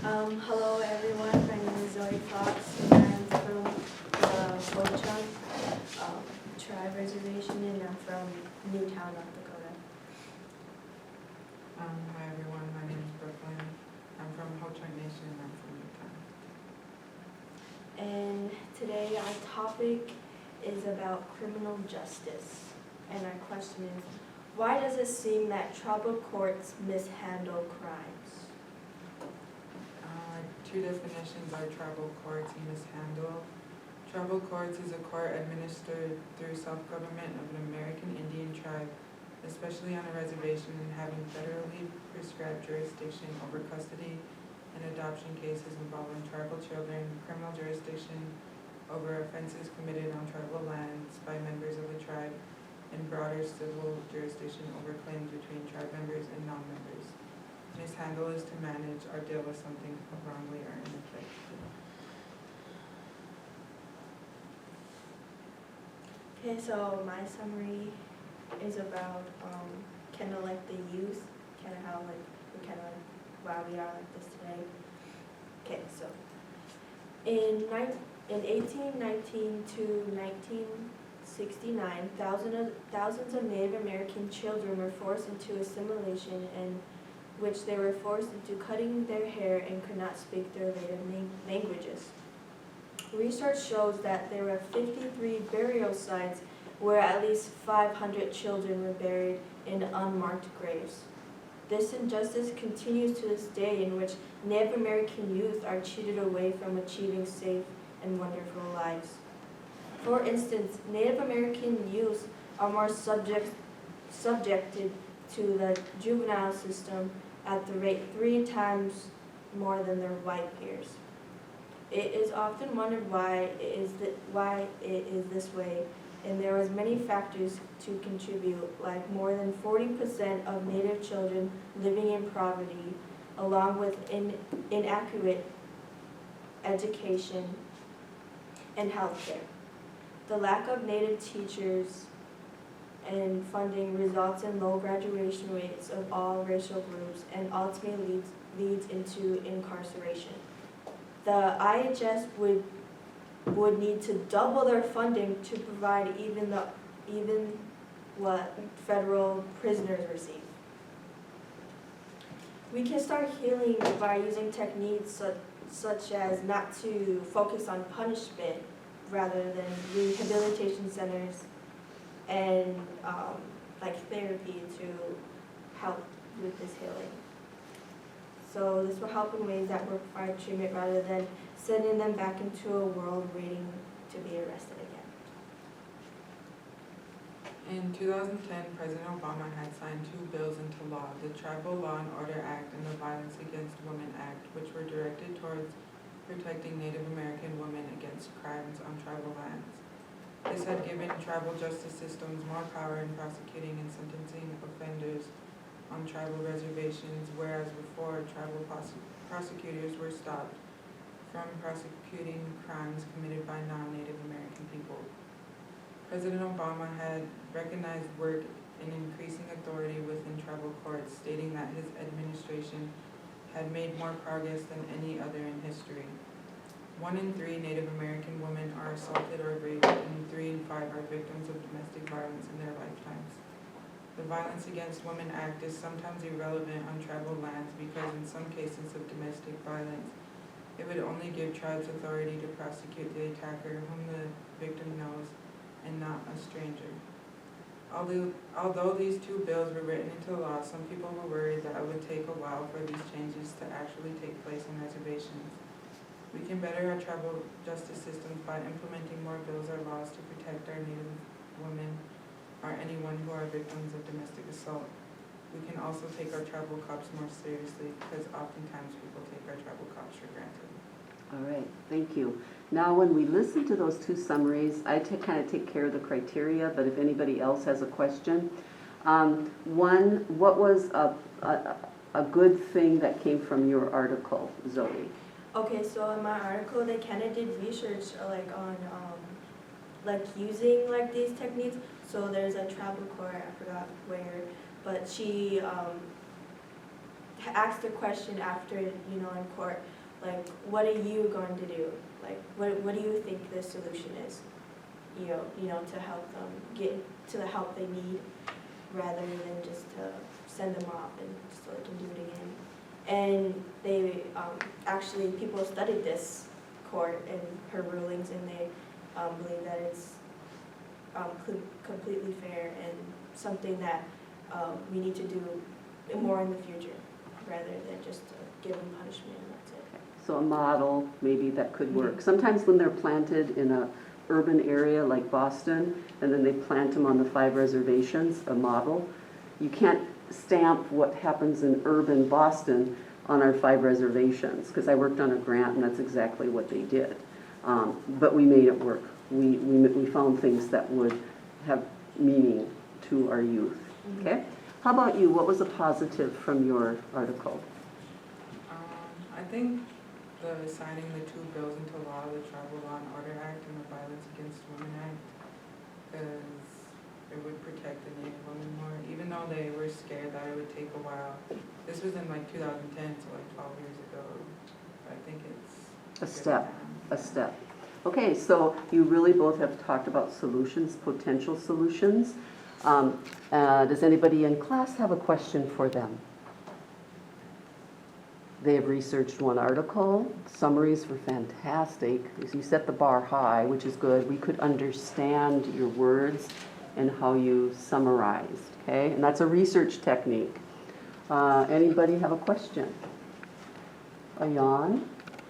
Hello everyone, my name is Zoe Fox and I'm from the Ho-Chunk Tribe Reservation and I'm from Newtown, North Dakota. Hi everyone, my name is Brooklyn. I'm from Ho-Chunk Nation and I'm from Newtown. And today our topic is about criminal justice. And our question is, why does it seem that tribal courts mishandle crimes? Two definitions are tribal courts and mishandle. Tribal courts is a court administered through self-government of an American Indian tribe, especially on a reservation, and having federally prescribed jurisdiction over custody and adoption cases involving tribal children, criminal jurisdiction over offenses committed on tribal lands by members of the tribe, and broader civil jurisdiction over claims between tribe members and non-members. Mishandle is to manage or deal with something wrongly or ineffectively. Okay, so my summary is about kind of like the youth, kind of how like we kind of like why we are like this today. Okay, so in 1819 to 1969, thousands of Native American children were forced into assimilation, in which they were forced into cutting their hair and could not speak their native languages. Research shows that there were 53 burial sites where at least 500 children were buried in unmarked graves. This injustice continues to this day, in which Native American youth are cheated away from achieving safe and wonderful lives. For instance, Native American youth are more subjected to the juvenile system at the rate 3 times more than their white peers. It is often wondered why it is this way, and there are many factors to contribute, like more than 40% of Native children living in poverty, along with inaccurate education and health care. The lack of Native teachers and funding results in low graduation rates of all racial groups and ultimately leads into incarceration. The IHS would need to double their funding to provide even what federal prisoners receive. We can start healing by using techniques such as not to focus on punishment rather than rehabilitation centers and like therapy to help with this healing. So this will help in ways that require treatment rather than sending them back into a world waiting to be arrested again. In 2010, President Obama had signed 2 bills into law, the Tribal Law and Order Act and the Violence Against Women Act, which were directed towards protecting Native American women against crimes on tribal lands. This had given tribal justice systems more power in prosecuting and sentencing offenders on tribal reservations, whereas before tribal prosecutors were stopped from prosecuting crimes committed by non-Native American people. President Obama had recognized work in increasing authority within tribal courts, stating that his administration had made more progress than any other in history. 1 in 3 Native American women are assaulted or raped, and 3 in 5 are victims of domestic violence in their lifetimes. The Violence Against Women Act is sometimes irrelevant on tribal lands because in some cases of domestic violence, it would only give tribes authority to prosecute the attacker whom the victim knows and not a stranger. Although these 2 bills were written into law, some people were worried that it would take a while for these changes to actually take place on reservations. We can better our tribal justice systems by implementing more bills or laws to protect our Native women or anyone who are victims of domestic assault. We can also take our tribal cops more seriously because oftentimes people take our tribal cops for granted. All right, thank you. Now, when we listen to those 2 summaries, I kind of take care of the criteria, but if anybody else has a question. One, what was a good thing that came from your article, Zoe? Okay, so in my article, they kind of did research like on like using like these techniques. So there's a tribal court, I forgot where, but she asked a question after, in court, like, what are you going to do? Like, what do you think the solution is? To help them get to the help they need, rather than just to send them off and so they can do it again. And they, actually, people studied this court and her rulings, and they believe that it's completely fair and something that we need to do more in the future, rather than just give them punishment and that's it. So a model, maybe that could work. Sometimes when they're planted in a urban area like Boston, and then they plant them on the 5 reservations, a model, you can't stamp what happens in urban Boston on our 5 reservations, because I worked on a grant and that's exactly what they did. But we made it work. We found things that would have meaning to our youth. Okay? How about you? What was a positive from your article? I think the signing the 2 bills into law, the Tribal Law and Order Act and the Violence Against Women Act, because it would protect the Native women more, even though they were scared that it would take a while. This was in like 2010, so like 12 years ago. I think it's A step. Okay, so you really both have talked about solutions, potential solutions. Does anybody in class have a question for them? They have researched 1 article. Summaries were fantastic. You set the bar high, which is good. We could understand your words and how you summarized, okay? And that's a research technique. Anybody have a question? Ayan?